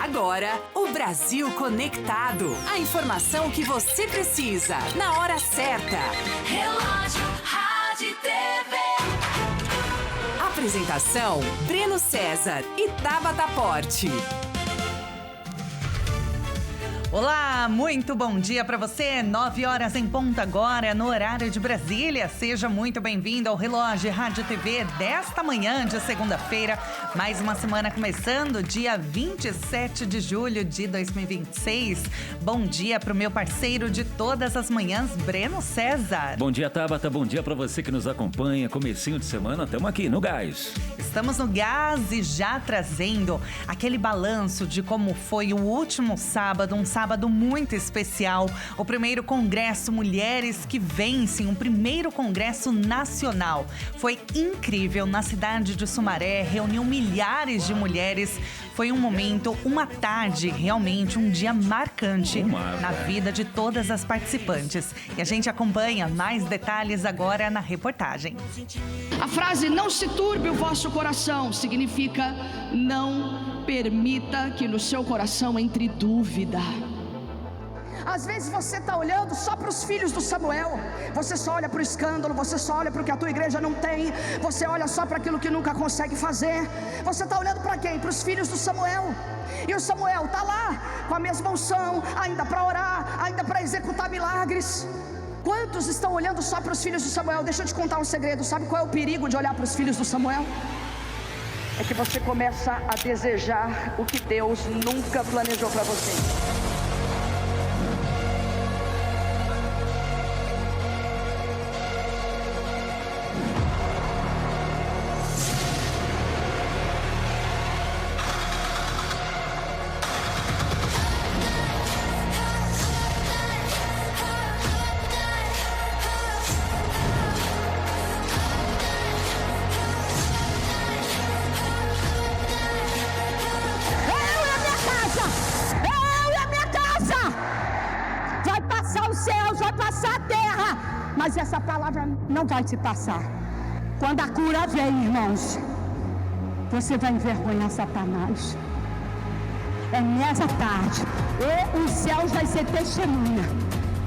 Agora, o Brasil Conectado. A informação que você precisa, na hora certa. Relógio, rádio e TV. Apresentação, Breno César e Tabata Porte. Olá, muito bom dia para você. 9 horas em ponto agora, no horário de Brasília. Seja muito bem-vindo ao Relógio Rádio TV desta manhã de segunda-feira. Mais uma semana começando, dia 27 de julho de 2026. Bom dia para o meu parceiro de todas as manhãs, Breno César. Bom dia, Tabata. Bom dia para você que nos acompanha. Comecinho de semana, estamos aqui no Gás. Estamos no Gás e já trazendo aquele balanço de como foi o último sábado, um sábado muito especial, o primeiro Congresso Mulheres que Vencem, o primeiro Congresso Nacional. Foi incrível, na cidade de Sumaré, reuniu milhares de mulheres. Foi um momento, uma tarde, realmente um dia marcante na vida de todas as participantes. E a gente acompanha mais detalhes agora na reportagem. A frase "não se turbe o vosso coração" significa não permita que no seu coração entre dúvida. Às vezes você está olhando só para os filhos do Samuel. Você só olha para o escândalo, você só olha para o que a tua igreja não tem. Você olha só para aquilo que nunca consegue fazer. Você está olhando para quem? Para os filhos do Samuel. E o Samuel está lá com a mesma unção, ainda para orar, ainda para executar milagres. Quantos estão olhando só para os filhos do Samuel? Deixa eu te contar um segredo. Sabe qual é o perigo de olhar para os filhos do Samuel? É que você começa a desejar o que Deus nunca planejou para você. Mas essa palavra não vai te passar. Quando a cura vem, irmãos, você vai envergonhar Satanás. É nessa tarde, e os céus vai ser testemunha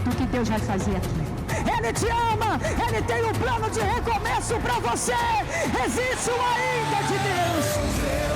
do que Deus vai fazer aqui. Ele te ama, Ele tem um plano de recomeço para você. Existe uma ida de Deus.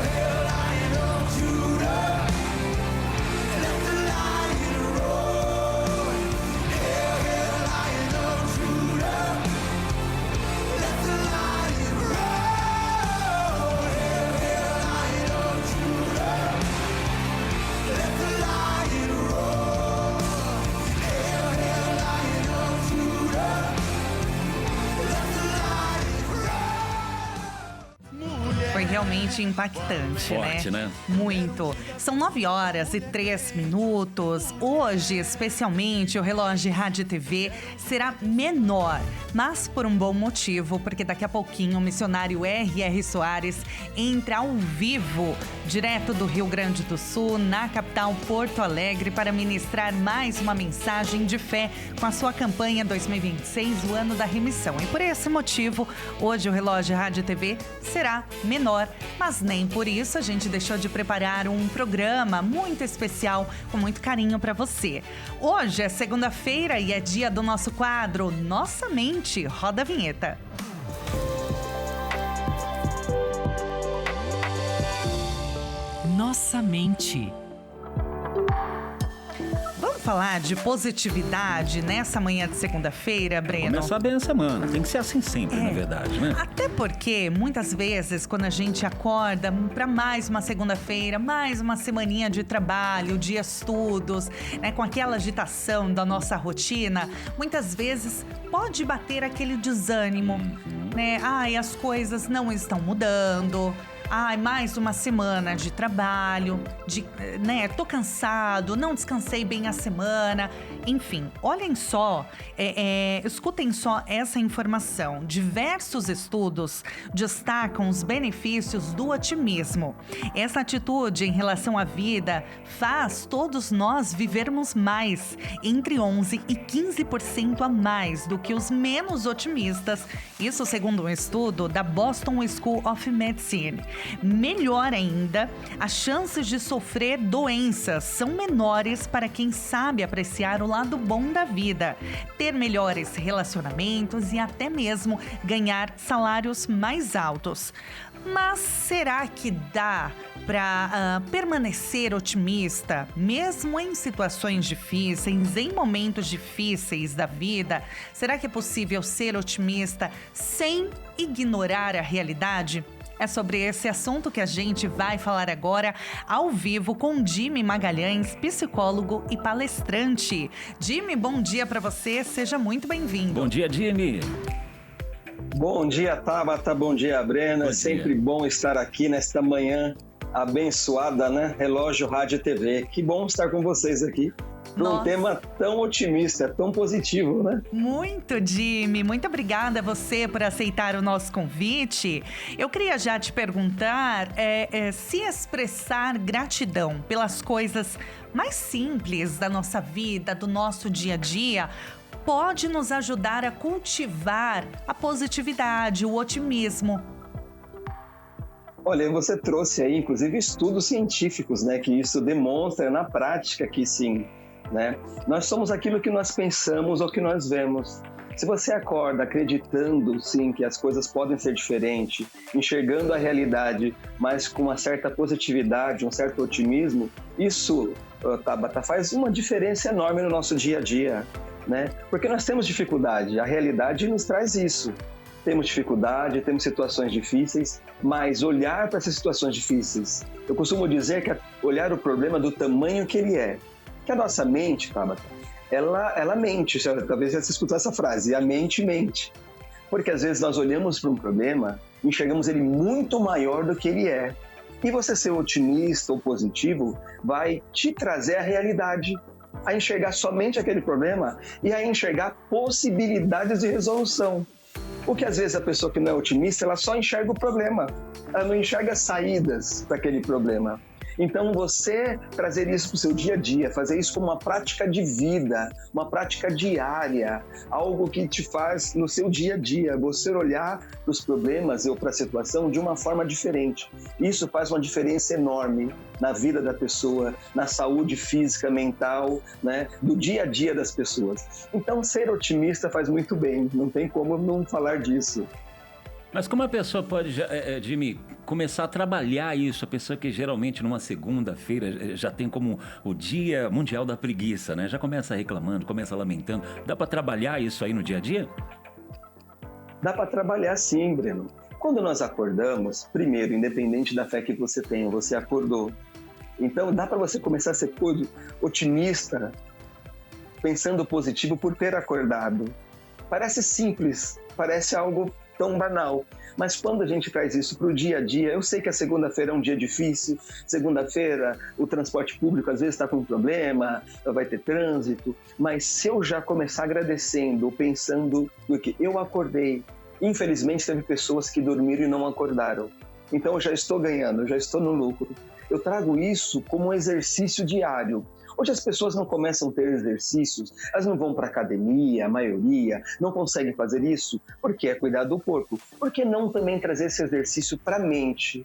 Foi realmente impactante, Forte, né? Muito. São 9 horas e 3 minutos. Hoje, especialmente, o Relógio Rádio TV será menor, mas por um bom motivo, porque daqui a pouquinho o missionário R.R. Soares entra ao vivo, direto do Rio Grande do Sul, na capital Porto Alegre, para ministrar mais uma mensagem de fé com a sua campanha 2026, o ano da remissão. E por esse motivo, hoje o Relógio Rádio TV será menor, mas nem por isso a gente deixou de preparar um programa muito especial, com muito carinho para você. Hoje é segunda-feira e é dia do nosso quadro Nossa Mente. Roda a vinheta. Nossa Mente. Vamos falar de positividade nessa manhã de segunda-feira, Breno? Começar bem a semana, tem que ser assim sempre, na verdade, né? Até porque, muitas vezes, quando a gente acorda para mais uma segunda-feira, mais uma semaninha de trabalho, de estudos, né, com aquela agitação da nossa rotina, muitas vezes pode bater aquele desânimo, né? Ai, as coisas não estão mudando. Ai, mais uma semana de trabalho, tô cansado, não descansei bem a semana. Enfim, olhem só, escutem só essa informação. Diversos estudos destacam os benefícios do otimismo. Essa atitude em relação à vida faz todos nós vivermos mais, entre 11% e 15% a mais do que os menos otimistas. Isso segundo um estudo da Boston School of Medicine. Melhor ainda, as chances de sofrer doenças são menores para quem sabe apreciar o lado bom da vida, ter melhores relacionamentos e até mesmo ganhar salários mais altos. Mas será que dá para permanecer otimista, mesmo em situações difíceis, em momentos difíceis da vida? Será que é possível ser otimista sem ignorar a realidade? É sobre esse assunto que a gente vai falar agora, ao vivo, com Jimmy Magalhães, psicólogo e palestrante. Jimmy, bom dia para você, seja muito bem-vindo. Bom dia, Jimmy. Bom dia, Tabata, bom dia, Brena. Bom dia. Sempre bom estar aqui nesta manhã abençoada, né? Relógio Rádio TV. Que bom estar com vocês aqui. Para um tema tão otimista, tão positivo, né? Muito, Jimmy. Muito obrigada a você por aceitar o nosso convite. Eu queria já te perguntar se expressar gratidão pelas coisas mais simples da nossa vida, do nosso dia a dia, pode nos ajudar a cultivar a positividade, o otimismo. Olha, você trouxe aí, inclusive, estudos científicos, né? Que isso demonstra na prática que sim, né? Nós somos aquilo que nós pensamos ou que nós vemos. Se você acorda acreditando, sim, que as coisas podem ser diferentes, enxergando a realidade, mas com uma certa positividade, um certo otimismo, isso, Tabata, faz uma diferença enorme no nosso dia a dia, né? Porque nós temos dificuldade, a realidade nos traz isso. Temos dificuldade, temos situações difíceis, mas olhar para essas situações difíceis, eu costumo dizer que é olhar o problema do tamanho que ele é. Que a nossa mente, Tabata, ela mente, talvez você escutou essa frase, a mente mente. Porque às vezes nós olhamos para um problema e enxergamos ele muito maior do que ele é. E você ser otimista ou positivo vai te trazer a realidade, a enxergar somente aquele problema e a enxergar possibilidades de resolução. Porque às vezes a pessoa que não é otimista, ela só enxerga o problema, ela não enxerga saídas para aquele problema. Então você trazer isso para o seu dia a dia, fazer isso como uma prática de vida, uma prática diária, algo que te faz no seu dia a dia, você olhar para os problemas ou para a situação de uma forma diferente. Isso faz uma diferença enorme na vida da pessoa, na saúde física, mental, né, do dia a dia das pessoas. Então ser otimista faz muito bem, não tem como não falar disso. Mas como a pessoa pode, Jimmy, começar a trabalhar isso? A pessoa que geralmente numa segunda-feira já tem como o Dia Mundial da Preguiça, né? Já começa reclamando, começa lamentando. Dá para trabalhar isso aí no dia a dia? Dá para trabalhar sim, Breno. Quando nós acordamos, primeiro, independente da fé que você tenha, você acordou. Então dá para você começar a ser otimista, pensando positivo por ter acordado. Parece simples, parece algo tão banal, mas quando a gente traz isso para o dia a dia, eu sei que a segunda-feira é um dia difícil, segunda-feira o transporte público às vezes está com um problema, vai ter trânsito, mas se eu já começar agradecendo, pensando no que eu acordei, infelizmente teve pessoas que dormiram e não acordaram, então eu já estou ganhando, eu já estou no lucro. Eu trago isso como um exercício diário. Hoje as pessoas não começam a ter exercícios, elas não vão para academia, a maioria, não conseguem fazer isso porque é cuidar do corpo. Por que não também trazer esse exercício para a mente,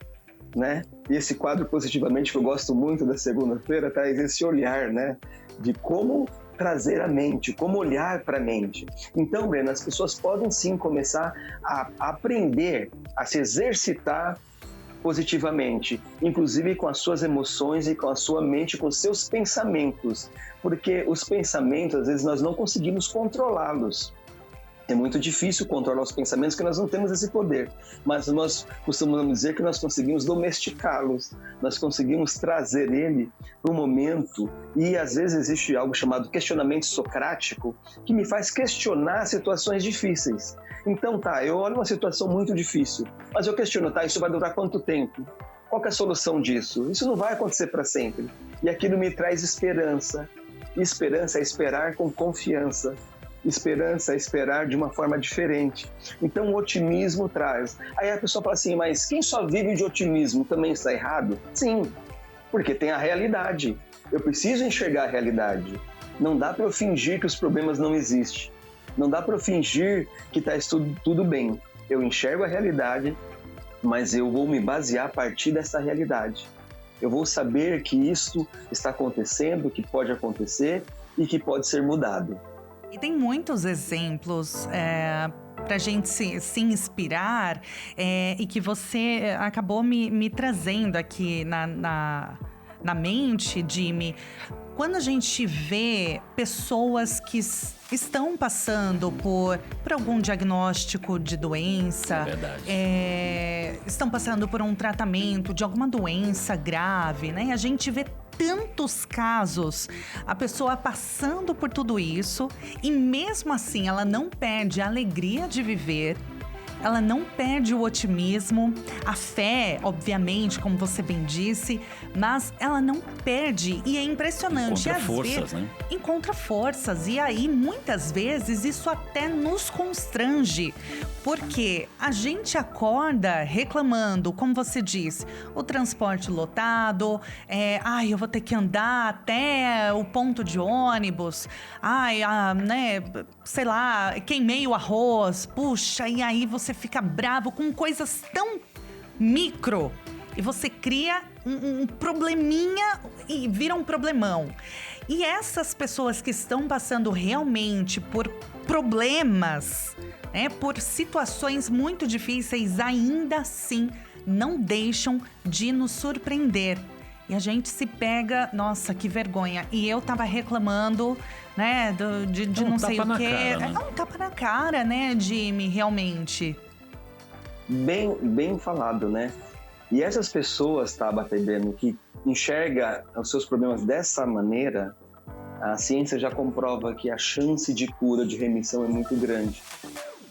né? E esse quadro Positivamente, que eu gosto muito da segunda-feira, traz esse olhar, né? De como trazer a mente, como olhar para a mente. Então, Breno, as pessoas podem sim começar a aprender, a se exercitar positivamente, inclusive com as suas emoções e com a sua mente, com os seus pensamentos, porque os pensamentos, às vezes, nós não conseguimos controlá-los. É muito difícil controlar os pensamentos, porque nós não temos esse poder, mas nós costumamos dizer que nós conseguimos domesticá-los, nós conseguimos trazer ele para o momento, e às vezes existe algo chamado questionamento socrático, que me faz questionar situações difíceis. Então eu olho uma situação muito difícil, mas eu questiono, isso vai durar quanto tempo? Qual que é a solução disso? Isso não vai acontecer para sempre. E aquilo me traz esperança. E esperança é esperar com confiança. Esperança é esperar de uma forma diferente. Então o otimismo traz. Aí a pessoa fala assim, mas quem só vive de otimismo também está errado? Sim, porque tem a realidade. Eu preciso enxergar a realidade. Não dá para eu fingir que os problemas não existem. Não dá para eu fingir que está tudo bem. Eu enxergo a realidade mas eu vou me basear a partir dessa realidade. Eu vou saber que isso está acontecendo, que pode acontecer e que pode ser mudado. E tem muitos exemplos para a gente se inspirar e que você acabou me trazendo aqui na mente, Jimmy. Quando a gente vê pessoas que estão passando por algum diagnóstico de doença, estão passando por um tratamento de alguma doença grave, né? A gente vê tantos casos, a pessoa passando por tudo isso e mesmo assim ela não perde a alegria de viver. Ela não perde o otimismo, a fé, obviamente, como você bem disse, mas ela não perde e é impressionante. Encontra forças, né? Encontra forças e aí, muitas vezes, isso até nos constrange, porque a gente acorda reclamando, como você disse, o transporte lotado, eu vou ter que andar até o ponto de ônibus, sei lá, queimei o arroz, puxa, e aí você fica bravo com coisas tão micro e você cria um probleminha e vira um problemão. E essas pessoas que estão passando realmente por problemas, por situações muito difíceis, ainda assim não deixam de nos surpreender. E a gente se pega, nossa, que vergonha. E eu tava reclamando, né, de não sei o quê. É um tapa na cara, né, Jimmy, realmente. Bem falado, né? E essas pessoas, Tabata e Breno, que enxerga os seus problemas dessa maneira, a ciência já comprova que a chance de cura, de remissão é muito grande.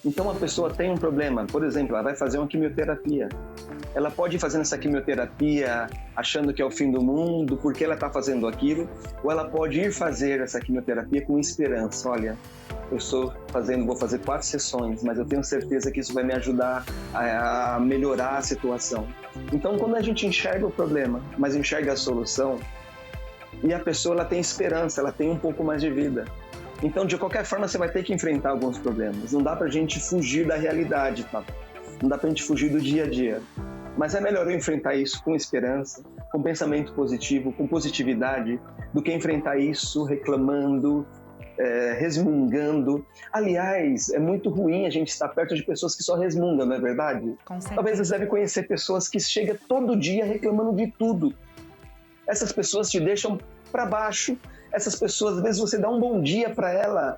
Então a pessoa tem um problema, por exemplo, ela vai fazer uma quimioterapia. Ela pode ir fazendo essa quimioterapia achando que é o fim do mundo, porque ela está fazendo aquilo, ou ela pode ir fazer essa quimioterapia com esperança. Olha, vou fazer 4 sessões, mas eu tenho certeza que isso vai me ajudar a melhorar a situação. Então, quando a gente enxerga o problema, mas enxerga a solução, e a pessoa ela tem esperança, ela tem um pouco mais de vida. Então, de qualquer forma, você vai ter que enfrentar alguns problemas. Não dá pra gente fugir da realidade, tá? Não dá pra gente fugir do dia a dia. Mas é melhor eu enfrentar isso com esperança, com pensamento positivo, com positividade, do que enfrentar isso reclamando, resmungando. Aliás, é muito ruim a gente estar perto de pessoas que só resmungam, não é verdade? Talvez você deve conhecer pessoas que chegam todo dia reclamando de tudo. Essas pessoas te deixam para baixo. Essas pessoas, às vezes você dá um bom dia para ela,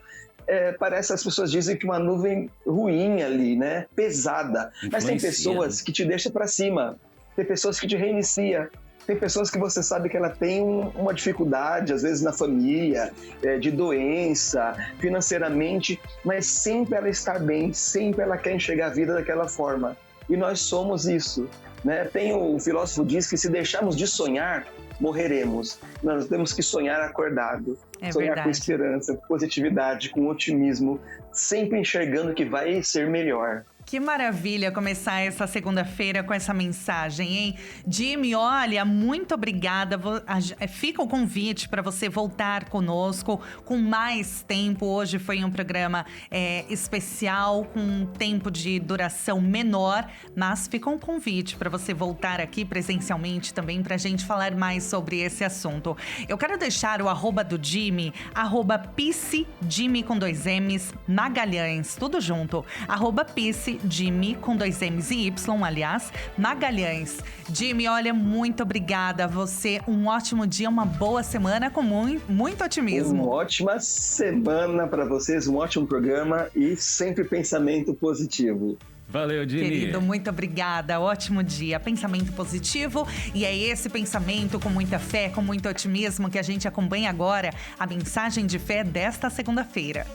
parece, as pessoas dizem que uma nuvem ruim ali, né? Pesada. Mas tem pessoas que te deixam para cima. Tem pessoas que te reinicia. Tem pessoas que você sabe que ela tem uma dificuldade, às vezes na família, de doença, financeiramente, mas sempre ela está bem, sempre ela quer enxergar a vida daquela forma. E nós somos isso, né? O filósofo diz que se deixarmos de sonhar, morreremos. Nós temos que sonhar acordado, sonhar verdade. Com esperança, com positividade, com otimismo, sempre enxergando que vai ser melhor. Que maravilha começar essa segunda-feira com essa mensagem, hein? Jimmy, olha, muito obrigada. Fica o convite para você voltar conosco com mais tempo. Hoje foi um programa especial, com um tempo de duração menor, mas fica um convite para você voltar aqui presencialmente também para a gente falar mais sobre esse assunto. Eu quero deixar o @ do Jimmy, @Pice, Jimmy com 2 M's, Magalhães, tudo junto, @Pice, Jimmy com 2 M's e Y, aliás, Magalhães. Jimmy, olha, muito obrigada a você. Um ótimo dia, uma boa semana com muito otimismo. Uma ótima semana para vocês, um ótimo programa e sempre pensamento positivo. Valeu, Jimmy. Querido, muito obrigada. Ótimo dia. Pensamento positivo. E é esse pensamento com muita fé, com muito otimismo que a gente acompanha agora a mensagem de fé desta segunda-feira.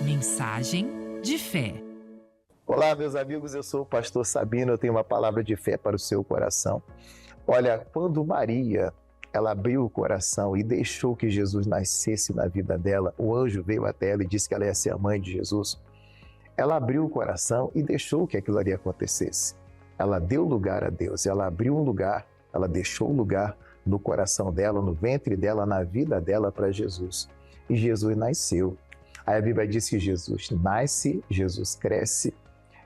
Mensagem de fé. Olá, meus amigos, eu sou o pastor Sabino, eu tenho uma palavra de fé para o seu coração. Olha, quando Maria, ela abriu o coração e deixou que Jesus nascesse na vida dela, o anjo veio até ela e disse que ela ia ser a mãe de Jesus. Ela abriu o coração e deixou que aquilo ali acontecesse. Ela deu lugar a Deus, ela abriu um lugar, ela deixou um lugar no coração dela, no ventre dela, na vida dela para Jesus. E Jesus nasceu. Aí a Bíblia diz que Jesus nasce, Jesus cresce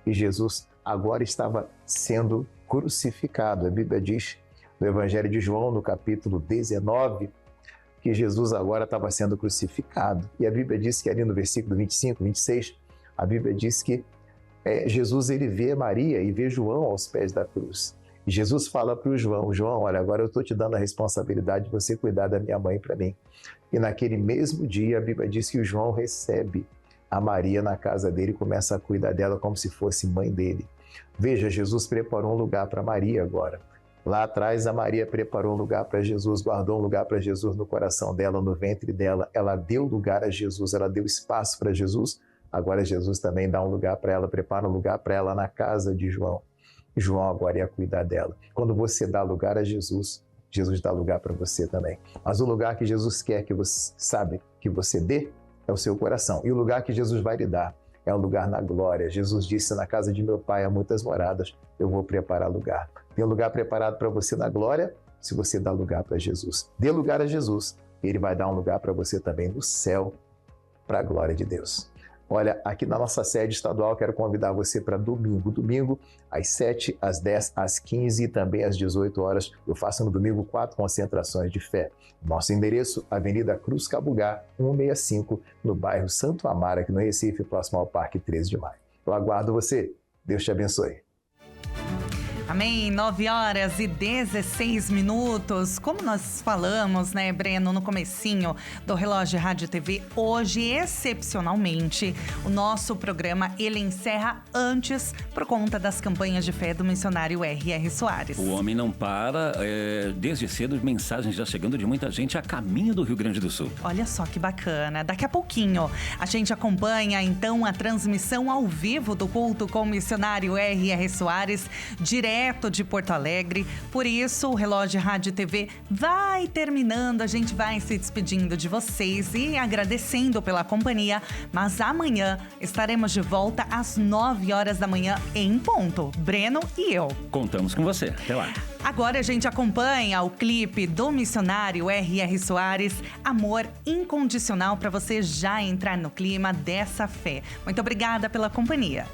e Jesus agora estava sendo crucificado. A Bíblia diz no Evangelho de João, no capítulo 19, que Jesus agora estava sendo crucificado. E a Bíblia diz que ali no versículo 25, 26, a Bíblia diz que Jesus ele vê Maria e vê João aos pés da cruz. E Jesus fala para o João, João, olha, agora eu estou te dando a responsabilidade de você cuidar da minha mãe para mim. E naquele mesmo dia, a Bíblia diz que o João recebe a Maria na casa dele e começa a cuidar dela como se fosse mãe dele. Veja, Jesus preparou um lugar para Maria agora. Lá atrás, a Maria preparou um lugar para Jesus, guardou um lugar para Jesus no coração dela, no ventre dela. Ela deu lugar a Jesus, ela deu espaço para Jesus. Agora Jesus também dá um lugar para ela, prepara um lugar para ela na casa de João. João agora ia cuidar dela. Quando você dá lugar a Jesus, Jesus dá lugar para você também. Mas o lugar que Jesus quer que você que você dê é o seu coração. E o lugar que Jesus vai lhe dar é um lugar na glória. Jesus disse, na casa de meu pai há muitas moradas, eu vou preparar lugar. Tem um lugar preparado para você na glória, se você dá lugar para Jesus. Dê lugar a Jesus, ele vai dar um lugar para você também no céu, para a glória de Deus. Olha, aqui na nossa sede estadual, quero convidar você para domingo, às 7, às 10, às 15 e também às 18 horas. Eu faço no domingo 4 concentrações de fé. Nosso endereço, Avenida Cruz Cabugá, 165, no bairro Santo Amaro, aqui no Recife, próximo ao Parque 13 de Maio. Eu aguardo você. Deus te abençoe. Amém, 9h16. Como nós falamos, né, Breno, no comecinho do Relógio Rádio TV, hoje, excepcionalmente, o nosso programa, ele encerra antes por conta das campanhas de fé do missionário R.R. Soares. O homem não para, desde cedo, mensagens já chegando de muita gente a caminho do Rio Grande do Sul. Olha só que bacana. Daqui a pouquinho, a gente acompanha, então, a transmissão ao vivo do culto com o missionário R.R. Soares, direto de Porto Alegre. Por isso, o Relógio Rádio TV vai terminando. A gente vai se despedindo de vocês e agradecendo pela companhia. Mas amanhã estaremos de volta às 9 horas da manhã em ponto. Breno e eu. Contamos com você. Até lá. Agora a gente acompanha o clipe do missionário R.R. Soares, Amor Incondicional, para você já entrar no clima dessa fé. Muito obrigada pela companhia.